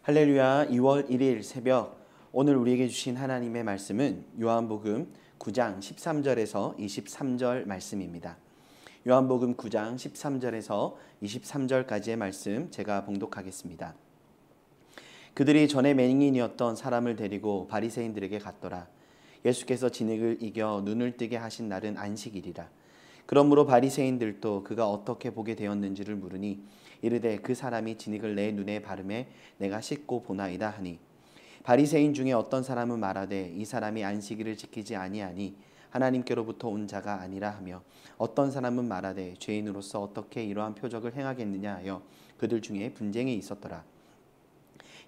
할렐루야. 2월 1일 새벽, 오늘 우리에게 주신 하나님의 말씀은 요한복음 9장 13절에서 23절 말씀입니다. 요한복음 9장 13절에서 23절까지의 말씀 제가 봉독하겠습니다. 그들이 전에 맹인이었던 사람을 데리고 바리새인들에게 갔더라. 예수께서 진흙을 이겨 눈을 뜨게 하신 날은 안식일이라. 그러므로 바리새인들도 그가 어떻게 보게 되었는지를 물으니 이르되 그 사람이 진흙을 내 눈에 바르매 내가 씻고 보나이다 하니, 바리새인 중에 어떤 사람은 말하되 이 사람이 안식일을 지키지 아니하니 하나님께로부터 온 자가 아니라 하며, 어떤 사람은 말하되 죄인으로서 어떻게 이러한 표적을 행하겠느냐 하여 그들 중에 분쟁이 있었더라.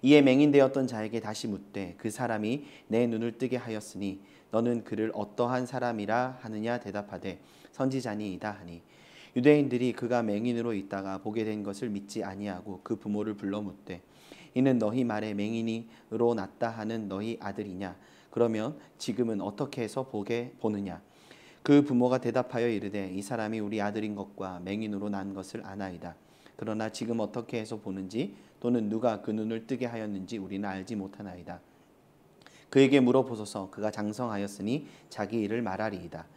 이에 맹인되었던 자에게 다시 묻되 그 사람이 내 눈을 뜨게 하였으니 너는 그를 어떠한 사람이라 하느냐 대답하되 선지자니이다 하니, 유대인들이 그가 맹인으로 있다가 보게 된 것을 믿지 아니하고 그 부모를 불러 묻되 이는 너희 말에 맹인으로 났다 하는 너희 아들이냐? 그러면 지금은 어떻게 해서 보느냐? 그 부모가 대답하여 이르되 이 사람이 우리 아들인 것과 맹인으로 난 것을 아나이다. 그러나 지금 어떻게 해서 보는지 또는 누가 그 눈을 뜨게 하였는지 우리는 알지 못하나이다. 그에게 물어보소서. 그가 장성하였으니 자기 일을 말하리이다.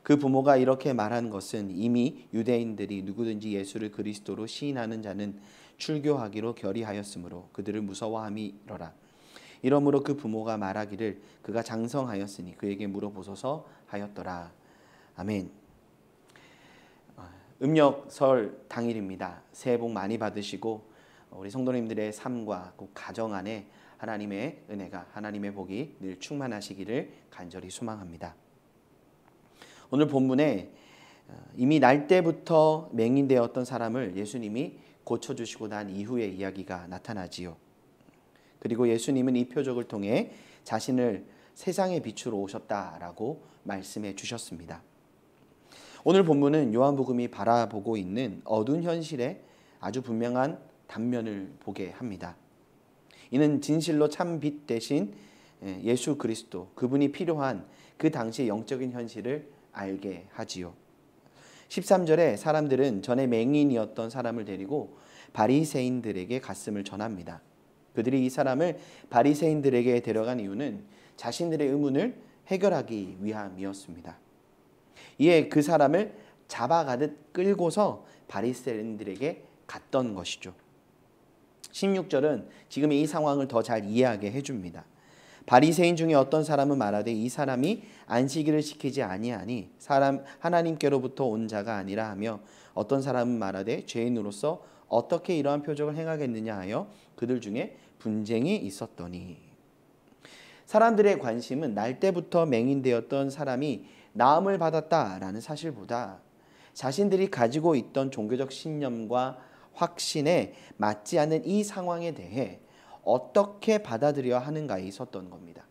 그 부모가 이렇게 말한 것은 이미 유대인들이 누구든지 예수를 그리스도로 시인하는 자는 출교하기로 결의하였으므로 그들을 무서워함이로라. 이러므로 그 부모가 말하기를 그가 장성하였으니 그에게 물어보소서 하였더라. 아멘. 음력설 당일입니다. 새해 복 많이 받으시고 우리 성도님들의 삶과 꼭 가정 안에 하나님의 은혜가, 하나님의 복이 늘 충만하시기를 간절히 소망합니다. 오늘 본문에 이미 날 때부터 맹인되었던 사람을 예수님이 고쳐주시고 난 이후의 이야기가 나타나지요. 그리고 예수님은 이 표적을 통해 자신을 세상의 빛으로 오셨다라고 말씀해 주셨습니다. 오늘 본문은 요한복음이 바라보고 있는 어두운 현실의 아주 분명한 단면을 보게 합니다. 이는 진실로 참 빛 대신 예수 그리스도, 그분이 필요한 그 당시의 영적인 현실을 알게 하지요. 13절에 사람들은 전에 맹인이었던 사람을 데리고 바리새인들에게 갔음을 전합니다. 그들이 이 사람을 바리새인들에게 데려간 이유는 자신들의 의문을 해결하기 위함이었습니다. 이에 그 사람을 잡아가듯 끌고서 바리새인들에게 갔던 것이죠. 16절은 지금 이 상황을 더 잘 이해하게 해줍니다. 바리새인 중에 어떤 사람은 말하되 이 사람이 안식일을 지키지 아니하니 하나님께로부터 온 자가 아니라 하며, 어떤 사람은 말하되 죄인으로서 어떻게 이러한 표적을 행하겠느냐 하여 그들 중에 분쟁이 있었더니, 사람들의 관심은 날 때부터 맹인되었던 사람이 나음을 받았다라는 사실보다 자신들이 가지고 있던 종교적 신념과 확신에 맞지 않는 이 상황에 대해 어떻게 받아들여야 하는가에 있었던 겁니다.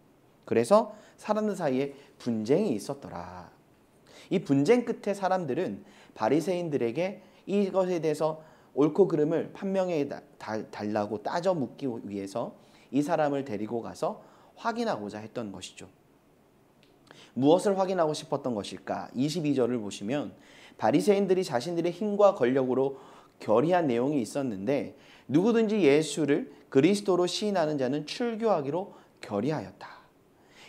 그래서 사람들 사이에 분쟁이 있었더라. 이 분쟁 끝에 사람들은 바리새인들에게 이것에 대해서 옳고 그름을 판명해 달라고 따져 묻기 위해서 이 사람을 데리고 가서 확인하고자 했던 것이죠. 무엇을 확인하고 싶었던 것일까? 22절을 보시면 바리새인들이 자신들의 힘과 권력으로 결의한 내용이 있었는데, 누구든지 예수를 그리스도로 시인하는 자는 출교하기로 결의하였다.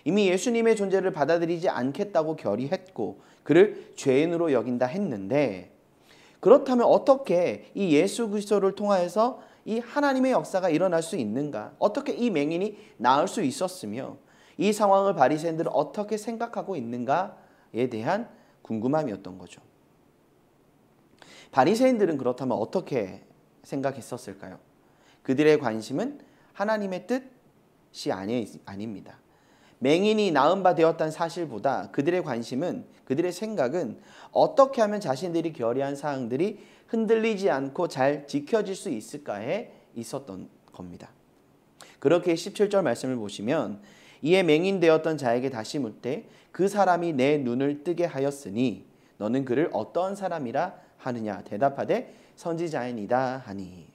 이미 예수님의 존재를 받아들이지 않겠다고 결의했고 그를 죄인으로 여긴다 했는데, 그렇다면 어떻게 이 예수 그리스도를 통하여서 이 하나님의 역사가 일어날 수 있는가? 어떻게 이 맹인이 나을 수 있었으며 이 상황을 바리새인들은 어떻게 생각하고 있는가에 대한 궁금함이었던 거죠. 바리새인들은 그렇다면 어떻게 생각했었을까요? 그들의 관심은 하나님의 뜻이 아닙니다. 맹인이 나은 바 되었다는 사실보다 그들의 관심은, 그들의 생각은 어떻게 하면 자신들이 결의한 사항들이 흔들리지 않고 잘 지켜질 수 있을까에 있었던 겁니다. 그렇게 17절 말씀을 보시면 이에 맹인되었던 자에게 다시 묻되 그 사람이 내 눈을 뜨게 하였으니 너는 그를 어떠한 사람이라 하느냐? 대답하되 선지자이니이다 하니,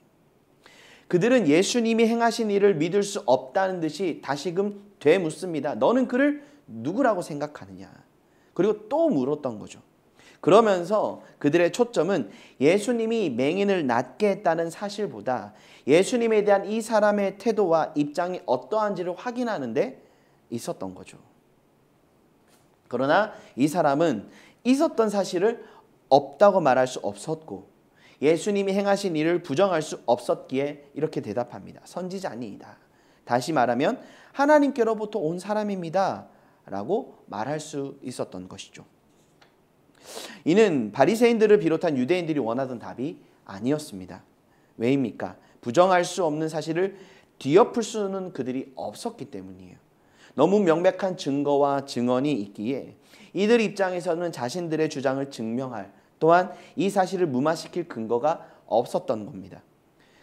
그들은 예수님이 행하신 일을 믿을 수 없다는 듯이 다시금 되묻습니다. 너는 그를 누구라고 생각하느냐? 그리고 또 물었던 거죠. 그러면서 그들의 초점은 예수님이 맹인을 낫게 했다는 사실보다 예수님에 대한 이 사람의 태도와 입장이 어떠한지를 확인하는 데 있었던 거죠. 그러나 이 사람은 있었던 사실을 없다고 말할 수 없었고 예수님이 행하신 일을 부정할 수 없었기에 이렇게 대답합니다. 선지자니이다. 다시 말하면 하나님께로부터 온 사람입니다. 라고 말할 수 있었던 것이죠. 이는 바리새인들을 비롯한 유대인들이 원하던 답이 아니었습니다. 왜입니까? 부정할 수 없는 사실을 뒤엎을 수는 그들이 없었기 때문이에요. 너무 명백한 증거와 증언이 있기에 이들 입장에서는 자신들의 주장을 증명할 또한 이 사실을 무마시킬 근거가 없었던 겁니다.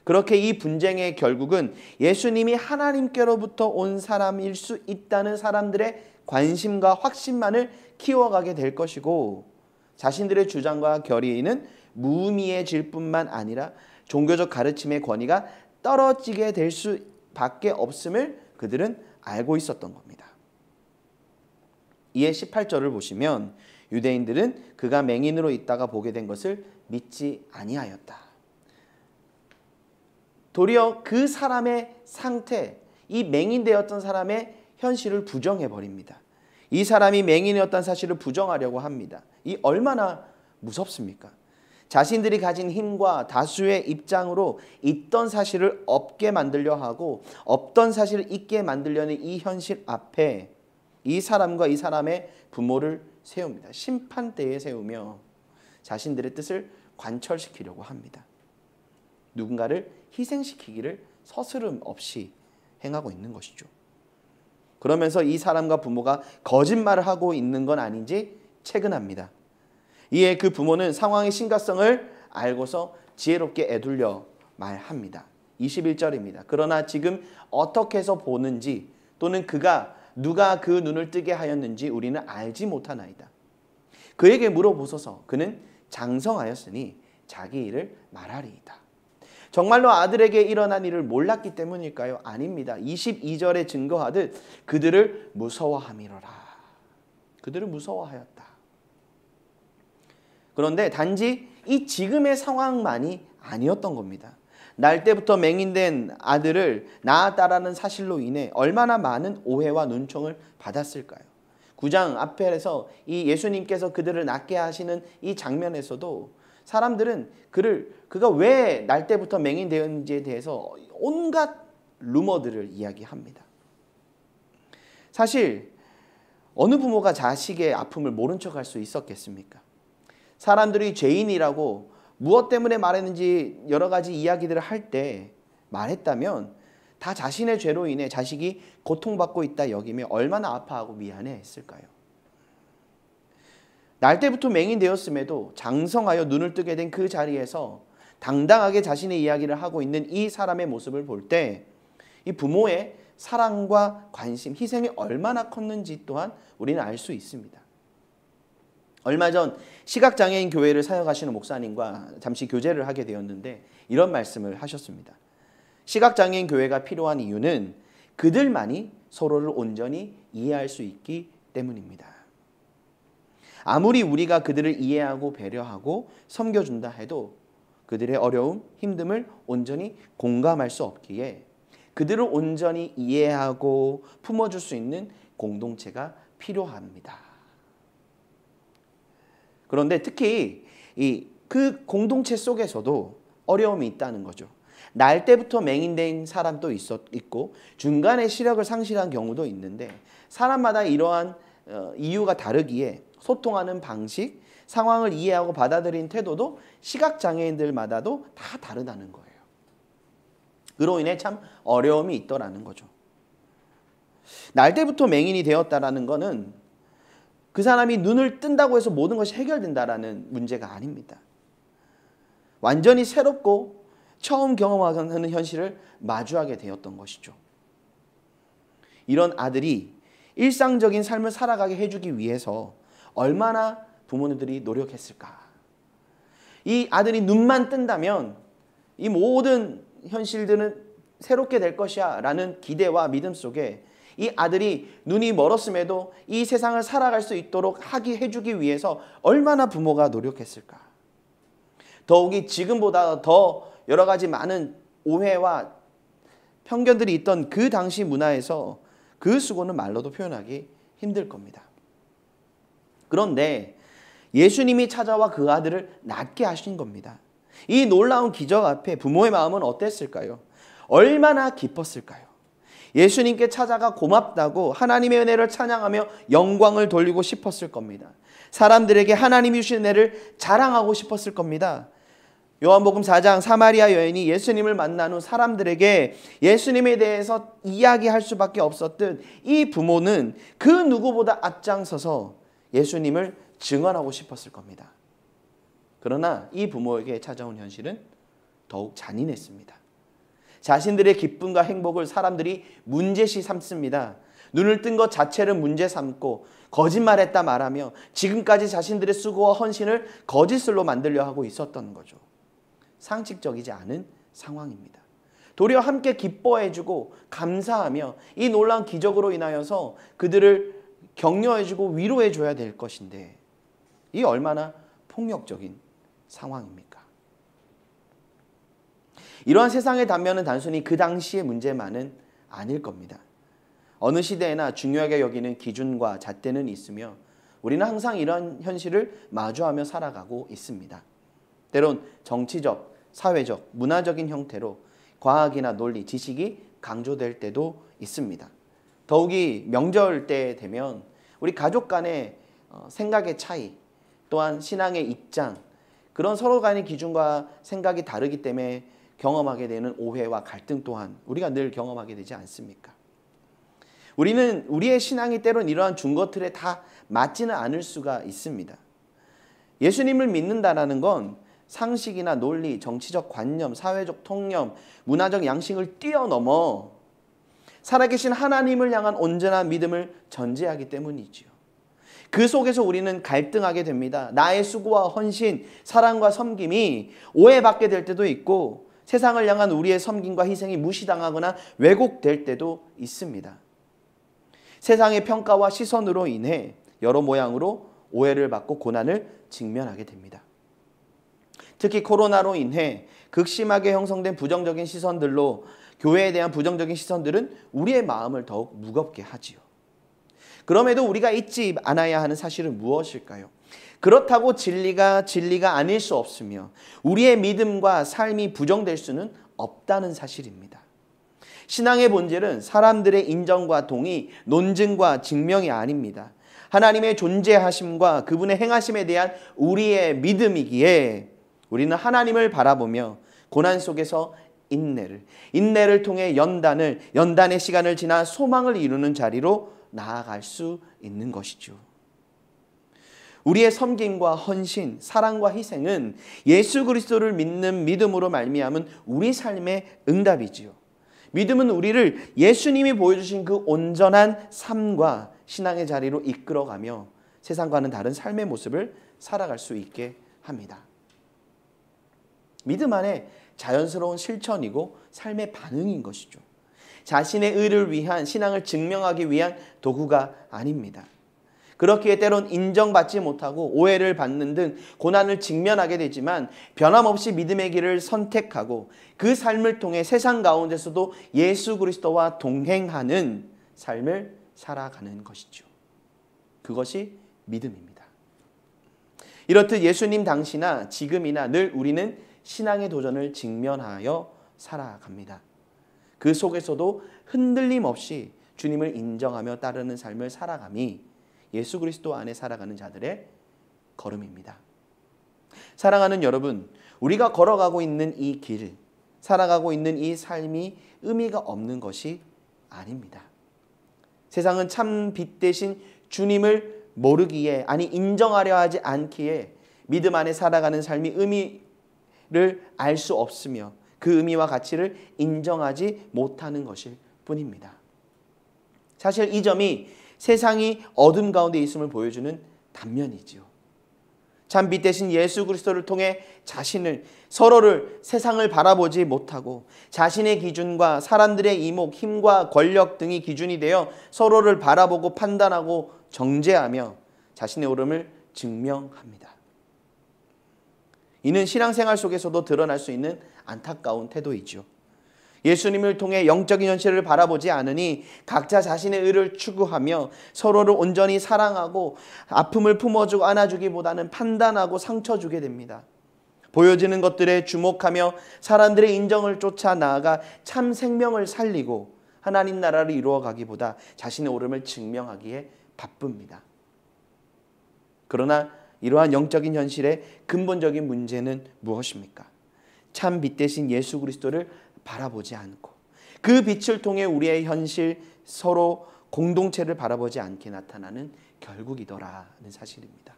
그렇게 이 분쟁의 결국은 예수님이 하나님께로부터 온 사람일 수 있다는 사람들의 관심과 확신만을 키워가게 될 것이고 자신들의 주장과 결의는 무의미해질 뿐만 아니라 종교적 가르침의 권위가 떨어지게 될 수밖에 없음을 그들은 알고 있었던 겁니다. 이에 18절을 보시면 유대인들은 그가 맹인으로 있다가 보게 된 것을 믿지 아니하였다. 도리어 그 사람의 상태, 이 맹인되었던 사람의 현실을 부정해버립니다. 이 사람이 맹인이었다는 사실을 부정하려고 합니다. 이 얼마나 무섭습니까? 자신들이 가진 힘과 다수의 입장으로 있던 사실을 없게 만들려 하고 없던 사실을 있게 만들려는 이 현실 앞에 이 사람과 이 사람의 부모를 세웁니다. 심판대에 세우며 자신들의 뜻을 관철시키려고 합니다. 누군가를 희생시키기를 서스름 없이 행하고 있는 것이죠. 그러면서 이 사람과 부모가 거짓말을 하고 있는 건 아닌지 체근합니다. 이에 그 부모는 상황의 심각성을 알고서 지혜롭게 애둘려 말합니다. 21절입니다. 그러나 지금 어떻게 해서 보는지 또는 누가 그 눈을 뜨게 하였는지 우리는 알지 못하나이다. 그에게 물어보소서. 그는 장성하였으니 자기 일을 말하리이다. 정말로 아들에게 일어난 일을 몰랐기 때문일까요? 아닙니다. 22절에 증거하듯 그들을 무서워함이로라. 그들을 무서워하였다. 그런데 단지 이 지금의 상황만이 아니었던 겁니다. 날 때부터 맹인된 아들을 낳았다라는 사실로 인해 얼마나 많은 오해와 눈총을 받았을까요? 9장 앞에서 이 예수님께서 그들을 낫게 하시는 이 장면에서도 사람들은 그가 왜 날 때부터 맹인되었는지에 대해서 온갖 루머들을 이야기합니다. 사실 어느 부모가 자식의 아픔을 모른 척할 수 있었겠습니까? 사람들이 죄인이라고 무엇 때문에 말했는지 여러 가지 이야기들을 할 때 말했다면 다 자신의 죄로 인해 자식이 고통받고 있다 여기며 얼마나 아파하고 미안해했을까요? 날 때부터 맹인되었음에도 장성하여 눈을 뜨게 된 그 자리에서 당당하게 자신의 이야기를 하고 있는 이 사람의 모습을 볼 때 이 부모의 사랑과 관심, 희생이 얼마나 컸는지 또한 우리는 알 수 있습니다. 얼마 전 시각장애인 교회를 사역하시는 목사님과 잠시 교제를 하게 되었는데 이런 말씀을 하셨습니다. 시각장애인 교회가 필요한 이유는 그들만이 서로를 온전히 이해할 수 있기 때문입니다. 아무리 우리가 그들을 이해하고 배려하고 섬겨준다 해도 그들의 어려움, 힘듦을 온전히 공감할 수 없기에 그들을 온전히 이해하고 품어줄 수 있는 공동체가 필요합니다. 그런데 특히 그 공동체 속에서도 어려움이 있다는 거죠. 날 때부터 맹인된 사람도 있고 중간에 시력을 상실한 경우도 있는데 사람마다 이러한 이유가 다르기에 소통하는 방식, 상황을 이해하고 받아들인 태도도 시각장애인들마다도 다 다르다는 거예요. 그로 인해 참 어려움이 있더라는 거죠. 날 때부터 맹인이 되었다라는 거는 그 사람이 눈을 뜬다고 해서 모든 것이 해결된다라는 문제가 아닙니다. 완전히 새롭고 처음 경험하는 현실을 마주하게 되었던 것이죠. 이런 아들이 일상적인 삶을 살아가게 해주기 위해서 얼마나 부모님들이 노력했을까. 이 아들이 눈만 뜬다면 이 모든 현실들은 새롭게 될 것이야 라는 기대와 믿음 속에 이 아들이 눈이 멀었음에도 이 세상을 살아갈 수 있도록 해주기 위해서 얼마나 부모가 노력했을까. 더욱이 지금보다 더 여러 가지 많은 오해와 편견들이 있던 그 당시 문화에서 그 수고는 말로도 표현하기 힘들 겁니다. 그런데 예수님이 찾아와 그 아들을 낫게 하신 겁니다. 이 놀라운 기적 앞에 부모의 마음은 어땠을까요? 얼마나 기뻤을까요? 예수님께 찾아가 고맙다고 하나님의 은혜를 찬양하며 영광을 돌리고 싶었을 겁니다. 사람들에게 하나님이 주신 은혜를 자랑하고 싶었을 겁니다. 요한복음 4장 사마리아 여인이 예수님을 만난 후 사람들에게 예수님에 대해서 이야기할 수밖에 없었던 이 부모는 그 누구보다 앞장서서 예수님을 증언하고 싶었을 겁니다. 그러나 이 부모에게 찾아온 현실은 더욱 잔인했습니다. 자신들의 기쁨과 행복을 사람들이 문제시 삼습니다. 눈을 뜬 것 자체를 문제 삼고 거짓말했다 말하며 지금까지 자신들의 수고와 헌신을 거짓으로 만들려 하고 있었던 거죠. 상식적이지 않은 상황입니다. 도리어 함께 기뻐해주고 감사하며 이 놀라운 기적으로 인하여서 그들을 격려해주고 위로해줘야 될 것인데 이 얼마나 폭력적인 상황입니까? 이러한 세상의 단면은 단순히 그 당시의 문제만은 아닐 겁니다. 어느 시대에나 중요하게 여기는 기준과 잣대는 있으며 우리는 항상 이런 현실을 마주하며 살아가고 있습니다. 때론 정치적, 사회적, 문화적인 형태로 과학이나 논리, 지식이 강조될 때도 있습니다. 더욱이 명절 때 되면 우리 가족 간의 생각의 차이, 또한 신앙의 입장, 그런 서로 간의 기준과 생각이 다르기 때문에 경험하게 되는 오해와 갈등 또한 우리가 늘 경험하게 되지 않습니까? 우리는 우리의 신앙이 때론 이러한 중거틀에 다 맞지는 않을 수가 있습니다. 예수님을 믿는다라는 건 상식이나 논리, 정치적 관념, 사회적 통념, 문화적 양식을 뛰어넘어 살아계신 하나님을 향한 온전한 믿음을 전제하기 때문이지요. 그 속에서 우리는 갈등하게 됩니다. 나의 수고와 헌신, 사랑과 섬김이 오해받게 될 때도 있고 세상을 향한 우리의 섬김과 희생이 무시당하거나 왜곡될 때도 있습니다. 세상의 평가와 시선으로 인해 여러 모양으로 오해를 받고 고난을 직면하게 됩니다. 특히 코로나로 인해 극심하게 형성된 부정적인 시선들로 교회에 대한 부정적인 시선들은 우리의 마음을 더욱 무겁게 하지요. 그럼에도 우리가 잊지 않아야 하는 사실은 무엇일까요? 그렇다고 진리가 아닐 수 없으며 우리의 믿음과 삶이 부정될 수는 없다는 사실입니다. 신앙의 본질은 사람들의 인정과 동의, 논증과 증명이 아닙니다. 하나님의 존재하심과 그분의 행하심에 대한 우리의 믿음이기에 우리는 하나님을 바라보며 고난 속에서 인내를 통해 연단의 시간을 지나 소망을 이루는 자리로 나아갈 수 있는 것이죠. 우리의 섬김과 헌신, 사랑과 희생은 예수 그리스도를 믿는 믿음으로 말미암은 우리 삶의 응답이지요. 믿음은 우리를 예수님이 보여주신 그 온전한 삶과 신앙의 자리로 이끌어가며 세상과는 다른 삶의 모습을 살아갈 수 있게 합니다. 믿음 안에 자연스러운 실천이고 삶의 반응인 것이죠. 자신의 의를 위한 신앙을 증명하기 위한 도구가 아닙니다. 그렇기에 때론 인정받지 못하고 오해를 받는 등 고난을 직면하게 되지만 변함없이 믿음의 길을 선택하고 그 삶을 통해 세상 가운데서도 예수 그리스도와 동행하는 삶을 살아가는 것이죠. 그것이 믿음입니다. 이렇듯 예수님 당시나 지금이나 늘 우리는 신앙의 도전을 직면하여 살아갑니다. 그 속에서도 흔들림 없이 주님을 인정하며 따르는 삶을 살아감이 예수 그리스도 안에 살아가는 자들의 걸음입니다. 사랑하는 여러분, 우리가 걸어가고 있는 이 길, 살아가고 있는 이 삶이 의미가 없는 것이 아닙니다. 세상은 참 빛 대신 주님을 모르기에, 아니 인정하려 하지 않기에 믿음 안에 살아가는 삶이 의미를 알 수 없으며 그 의미와 가치를 인정하지 못하는 것일 뿐입니다. 사실 이 점이 세상이 어둠 가운데 있음을 보여주는 단면이지요. 참 빛 대신 예수 그리스도를 통해 서로를 세상을 바라보지 못하고 자신의 기준과 사람들의 이목, 힘과 권력 등이 기준이 되어 서로를 바라보고 판단하고 정죄하며 자신의 옳음을 증명합니다. 이는 신앙생활 속에서도 드러날 수 있는 안타까운 태도이죠. 예수님을 통해 영적인 현실을 바라보지 않으니 각자 자신의 의를 추구하며 서로를 온전히 사랑하고 아픔을 품어주고 안아주기보다는 판단하고 상처 주게 됩니다. 보여지는 것들에 주목하며 사람들의 인정을 쫓아 나아가 참 생명을 살리고 하나님 나라를 이루어가기보다 자신의 옳음을 증명하기에 바쁩니다. 그러나 이러한 영적인 현실의 근본적인 문제는 무엇입니까? 참 빛 대신 예수 그리스도를 바라보지 않고 그 빛을 통해 우리의 현실 서로 공동체를 바라보지 않게 나타나는 결국이더라는 사실입니다.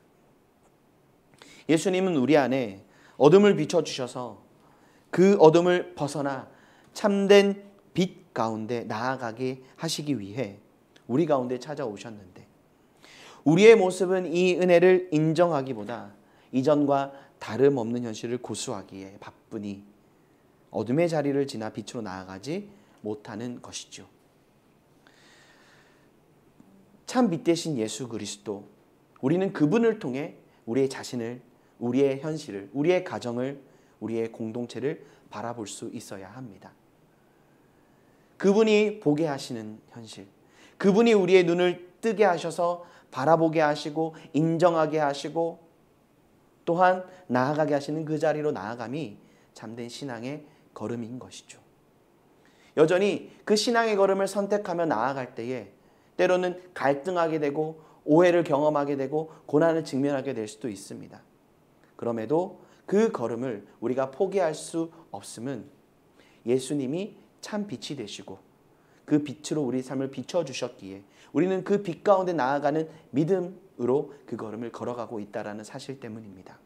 예수님은 우리 안에 어둠을 비춰주셔서 그 어둠을 벗어나 참된 빛 가운데 나아가게 하시기 위해 우리 가운데 찾아오셨는데 우리의 모습은 이 은혜를 인정하기보다 이전과 다름없는 현실을 고수하기에 바쁘니 어둠의 자리를 지나 빛으로 나아가지 못하는 것이죠. 참 빛 대신 예수 그리스도, 우리는 그분을 통해 우리의 자신을, 우리의 현실을, 우리의 가정을, 우리의 공동체를 바라볼 수 있어야 합니다. 그분이 보게 하시는 현실, 그분이 우리의 눈을 뜨게 하셔서 바라보게 하시고 인정하게 하시고 또한 나아가게 하시는 그 자리로 나아감이 참된 신앙의 걸음인 것이죠. 여전히 그 신앙의 걸음을 선택하며 나아갈 때에 때로는 갈등하게 되고 오해를 경험하게 되고 고난을 직면하게 될 수도 있습니다. 그럼에도 그 걸음을 우리가 포기할 수 없음은 예수님이 참 빛이 되시고 그 빛으로 우리 삶을 비춰주셨기에 우리는 그 빛 가운데 나아가는 믿음으로 그 걸음을 걸어가고 있다는 사실 때문입니다.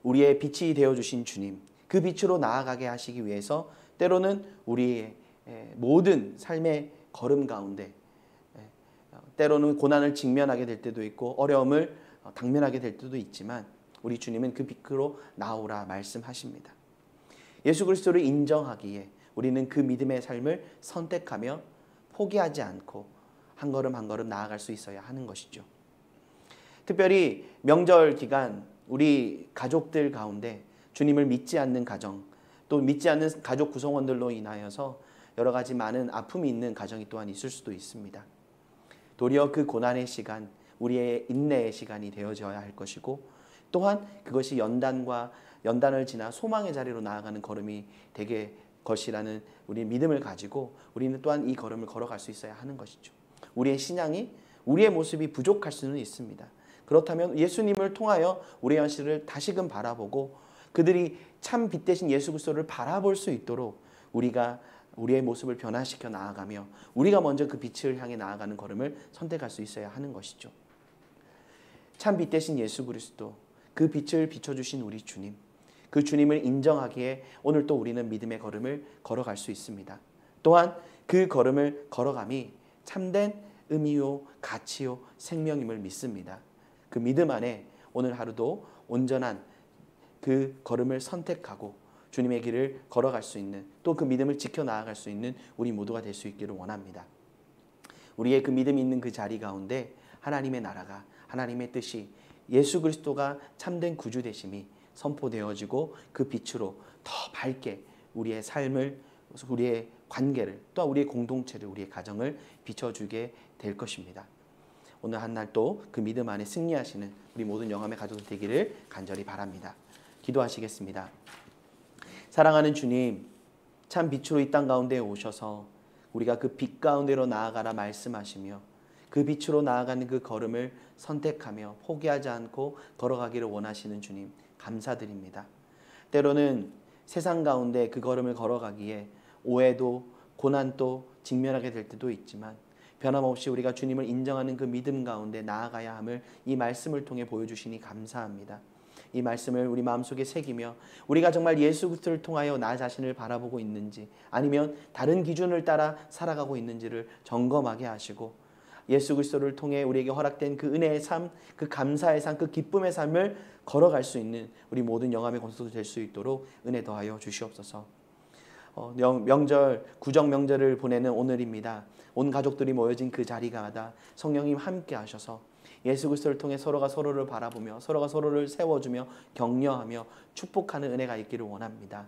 우리의 빛이 되어주신 주님, 그 빛으로 나아가게 하시기 위해서 때로는 우리의 모든 삶의 걸음 가운데 때로는 고난을 직면하게 될 때도 있고 어려움을 당면하게 될 때도 있지만 우리 주님은 그 빛으로 나오라 말씀하십니다. 예수 그리스도를 인정하기에 우리는 그 믿음의 삶을 선택하며 포기하지 않고 한 걸음 한 걸음 나아갈 수 있어야 하는 것이죠. 특별히 명절 기간 우리 가족들 가운데 주님을 믿지 않는 가정, 또 믿지 않는 가족 구성원들로 인하여서 여러 가지 많은 아픔이 있는 가정이 또한 있을 수도 있습니다. 도리어 그 고난의 시간, 우리의 인내의 시간이 되어져야 할 것이고 또한 그것이 연단을 지나 소망의 자리로 나아가는 걸음이 되게 것이라는 우리의 믿음을 가지고 우리는 또한 이 걸음을 걸어갈 수 있어야 하는 것이죠. 우리의 신앙이, 우리의 모습이 부족할 수는 있습니다. 그렇다면 예수님을 통하여 우리의 현실을 다시금 바라보고 그들이 참 빛 대신 예수 그리스도를 바라볼 수 있도록 우리가 우리의 모습을 변화시켜 나아가며 우리가 먼저 그 빛을 향해 나아가는 걸음을 선택할 수 있어야 하는 것이죠. 참 빛 대신 예수 그리스도, 그 빛을 비춰주신 우리 주님, 그 주님을 인정하기에 오늘 또 우리는 믿음의 걸음을 걸어갈 수 있습니다. 또한 그 걸음을 걸어감이 참된 의미요, 가치요, 생명임을 믿습니다. 그 믿음 안에 오늘 하루도 온전한 그 걸음을 선택하고 주님의 길을 걸어갈 수 있는, 또 그 믿음을 지켜나아갈 수 있는 우리 모두가 될 수 있기를 원합니다. 우리의 그 믿음이 있는 그 자리 가운데 하나님의 나라가, 하나님의 뜻이, 예수 그리스도가 참된 구주 되심이 선포되어지고 그 빛으로 더 밝게 우리의 삶을, 우리의 관계를, 또 우리의 공동체를, 우리의 가정을 비춰주게 될 것입니다. 오늘 한 날 또 그 믿음 안에 승리하시는 우리 모든 영함의 가족들 되기를 간절히 바랍니다. 기도하시겠습니다. 사랑하는 주님, 참 빛으로 이 땅 가운데 오셔서 우리가 그 빛 가운데로 나아가라 말씀하시며 그 빛으로 나아가는 그 걸음을 선택하며 포기하지 않고 걸어가기를 원하시는 주님, 감사드립니다. 때로는 세상 가운데 그 걸음을 걸어가기에 오해도 고난도 직면하게 될 때도 있지만 변함없이 우리가 주님을 인정하는 그 믿음 가운데 나아가야 함을 이 말씀을 통해 보여주시니 감사합니다. 이 말씀을 우리 마음속에 새기며 우리가 정말 예수 그리스도를 통하여 나 자신을 바라보고 있는지 아니면 다른 기준을 따라 살아가고 있는지를 점검하게 하시고 예수 그리스도를 통해 우리에게 허락된 그 은혜의 삶, 그 감사의 삶, 그 기쁨의 삶을 걸어갈 수 있는 우리 모든 영암의 권속도 될 수 있도록 은혜 더하여 주시옵소서. 명절, 구정 명절을 보내는 오늘입니다. 온 가족들이 모여진 그 자리가마다 성령님 함께 하셔서 예수 그리스도를 통해 서로가 서로를 바라보며 서로가 서로를 세워주며 격려하며 축복하는 은혜가 있기를 원합니다.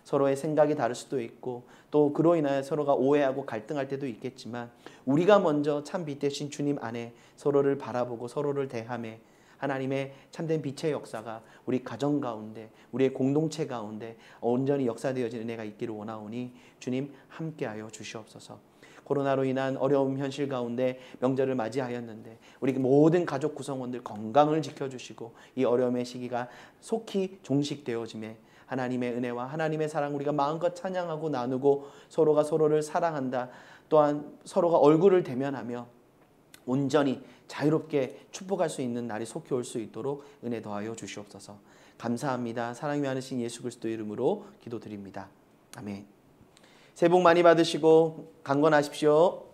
서로의 생각이 다를 수도 있고 또 그로 인하여 서로가 오해하고 갈등할 때도 있겠지만 우리가 먼저 참 빛 되신 주님 안에 서로를 바라보고 서로를 대하며 하나님의 참된 빛의 역사가 우리 가정 가운데 우리의 공동체 가운데 온전히 역사되어진 은혜가 있기를 원하오니 주님 함께하여 주시옵소서. 코로나로 인한 어려움 현실 가운데 명절을 맞이하였는데 우리 모든 가족 구성원들 건강을 지켜주시고 이 어려움의 시기가 속히 종식되어짐에 하나님의 은혜와 하나님의 사랑 우리가 마음껏 찬양하고 나누고 서로가 서로를 사랑한다. 또한 서로가 얼굴을 대면하며 온전히 자유롭게 축복할 수 있는 날이 속히 올 수 있도록 은혜 더하여 주시옵소서. 감사합니다. 사랑이 많으신 예수 그리스도의 이름으로 기도드립니다. 아멘. 새해 복 많이 받으시고 강건하십시오.